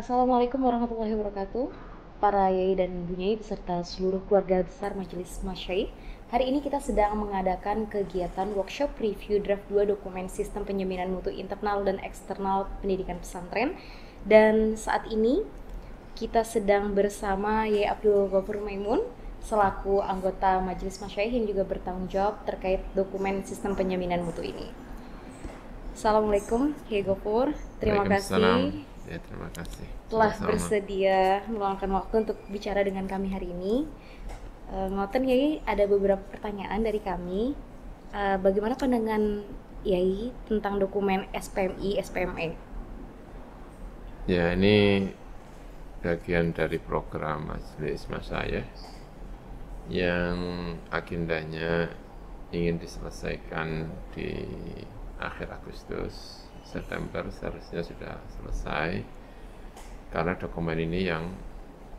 Assalamualaikum warahmatullahi wabarakatuh. Para yai dan ibu nyai beserta seluruh keluarga besar Majelis Masyayikh. Hari ini kita sedang mengadakan kegiatan workshop review draft 2 dokumen sistem penjaminan mutu internal dan eksternal pendidikan pesantren. Dan saat ini kita sedang bersama Yai Abdul Ghafur Maimun selaku anggota Majelis Masyayikh yang juga bertanggung jawab terkait dokumen sistem penjaminan mutu ini. Assalamualaikum Yai Ghafur, terima kasih Ya, terima kasih. telah Sama-sama. bersedia meluangkan waktu untuk bicara dengan kami hari ini. Ngoten Yai, ada beberapa pertanyaan dari kami. Bagaimana pandangan Yai tentang dokumen SPMI, SPME? Ya, ini bagian dari program Majelis Masyayikh yang agendanya ingin diselesaikan di akhir Agustus. September seharusnya sudah selesai, karena dokumen ini yang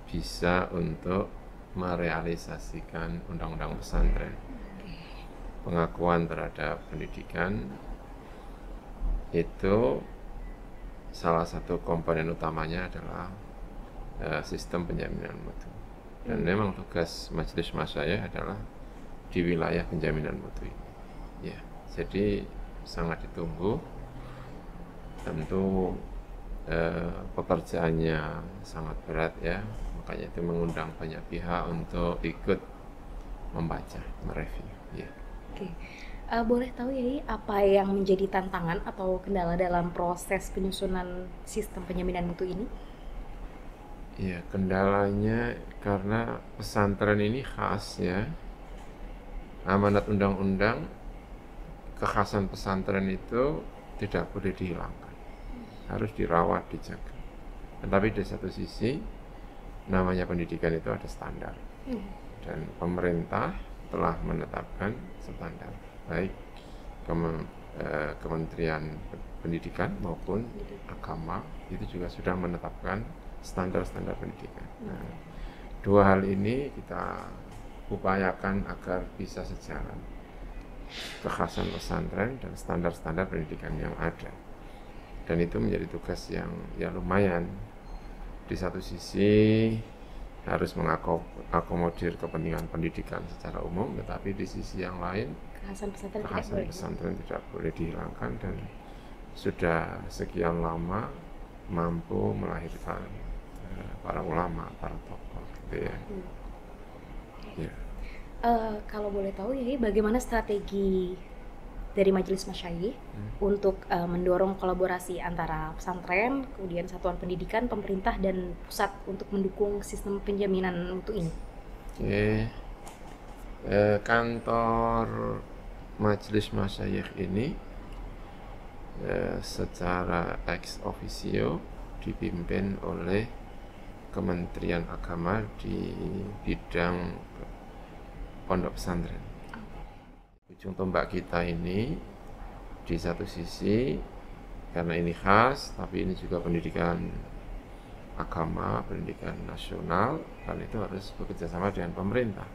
bisa untuk merealisasikan undang-undang pesantren. Pengakuan terhadap pendidikan itu salah satu komponen utamanya adalah sistem penjaminan mutu. Dan memang tugas Majelis Masyayikh adalah di wilayah penjaminan mutu ini. Ya, jadi sangat ditunggu. Tentu pekerjaannya sangat berat ya, makanya itu mengundang banyak pihak untuk ikut membaca, mereview. Ya. Oke. Boleh tahu Yai apa yang menjadi tantangan atau kendala dalam proses penyusunan sistem penjaminan mutu ini? Ya, kendalanya karena pesantren ini khas ya. Amanat undang-undang, kekhasan pesantren itu tidak boleh dihilangkan. Harus dirawat, dijaga. Tetapi di satu sisi, namanya pendidikan itu ada standar. Dan pemerintah telah menetapkan standar. Baik Kementerian Pendidikan maupun Agama itu juga sudah menetapkan standar-standar pendidikan. Nah, dua hal ini kita upayakan agar bisa sejalan, kekhasan pesantren dan standar-standar pendidikan yang ada. Dan itu menjadi tugas yang ya lumayan. Di satu sisi harus mengakomodir kepentingan pendidikan secara umum, tetapi di sisi yang lain kekhasan pesantren tidak boleh dihilangkan, dan sudah sekian lama mampu melahirkan para ulama, para tokoh gitu ya. Ya. Kalau boleh tahu Yai, bagaimana strategi dari Majelis Masyayikh untuk mendorong kolaborasi antara pesantren, kemudian satuan pendidikan, pemerintah, dan pusat untuk mendukung sistem penjaminan mutu ini? Oke. Kantor Majelis Masyayikh ini secara ex officio dipimpin oleh Kementerian Agama di bidang pondok pesantren. Ujung tombak kita ini di satu sisi karena ini khas, tapi ini juga pendidikan agama, pendidikan nasional, dan itu harus bekerja sama dengan pemerintah.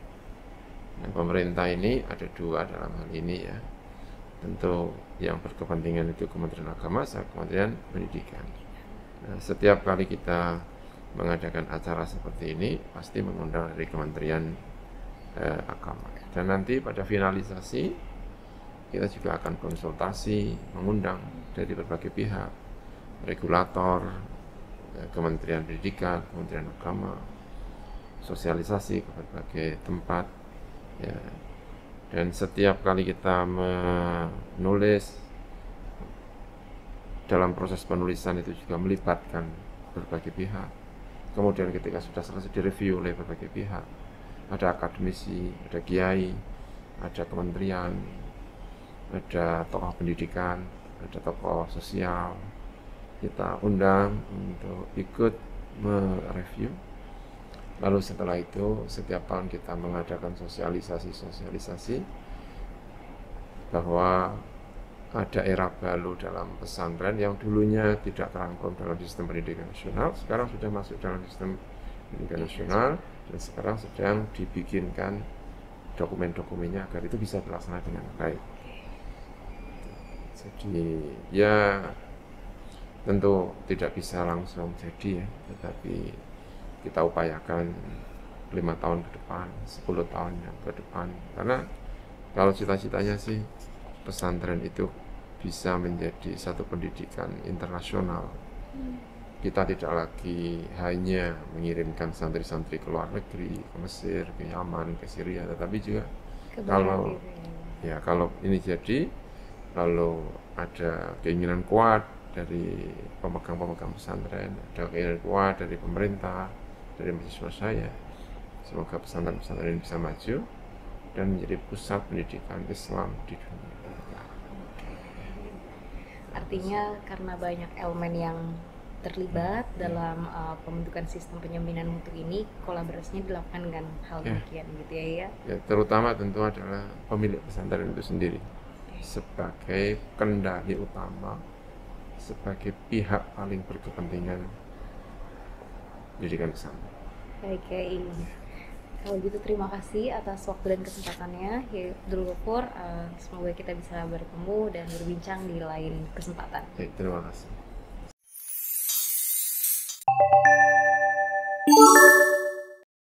Nah, pemerintah ini ada dua dalam hal ini ya. Tentu yang berkepentingan itu Kementerian Agama sama Kementerian Pendidikan. Nah, setiap kali kita mengadakan acara seperti ini pasti mengundang dari Kementerian Agama. Dan nanti pada finalisasi kita juga akan konsultasi, mengundang dari berbagai pihak, regulator, Kementerian Pendidikan, Kementerian Agama, sosialisasi ke berbagai tempat ya. Dan setiap kali kita menulis, dalam proses penulisan itu juga melibatkan berbagai pihak. Kemudian ketika sudah selesai direview oleh berbagai pihak, ada akademisi, ada kiai, ada kementerian, ada tokoh pendidikan, ada tokoh sosial, kita undang untuk ikut mereview. Lalu setelah itu setiap tahun kita mengadakan sosialisasi bahwa ada era baru dalam pesantren yang dulunya tidak terangkum dalam sistem pendidikan nasional, sekarang sudah masuk dalam sistem pendidikan nasional, dan sekarang sedang dibikinkan dokumen-dokumennya agar itu bisa dilaksanakan dengan baik. Jadi ya tentu tidak bisa langsung jadi ya, tetapi kita upayakan 5 tahun ke depan, 10 tahun yang ke depan, karena kalau cita-citanya sih pesantren itu bisa menjadi satu pendidikan internasional. Kita tidak lagi hanya mengirimkan santri-santri ke luar negeri, ke Mesir, ke Yaman, ke Syria, tetapi juga kalau kalau ini jadi, lalu ada keinginan kuat dari pemegang-pemegang pesantren, ada keinginan kuat dari pemerintah, dari mahasiswa saya, semoga pesantren-pesantren ini bisa maju dan menjadi pusat pendidikan Islam di dunia. Artinya karena banyak elemen yang terlibat dalam pembentukan sistem penjaminan mutu ini, kolaborasinya dilakukan dengan hal demikian gitu ya. Ya, terutama tentu adalah pemilik pesantren itu sendiri sebagai kendali utama, sebagai pihak paling berkepentingan pendidikan pesantren. Baik ya, kalau gitu terima kasih atas waktu dan kesempatannya ya Abdul Ghaffur. Semoga kita bisa bertemu dan berbincang di lain kesempatan. Terima kasih.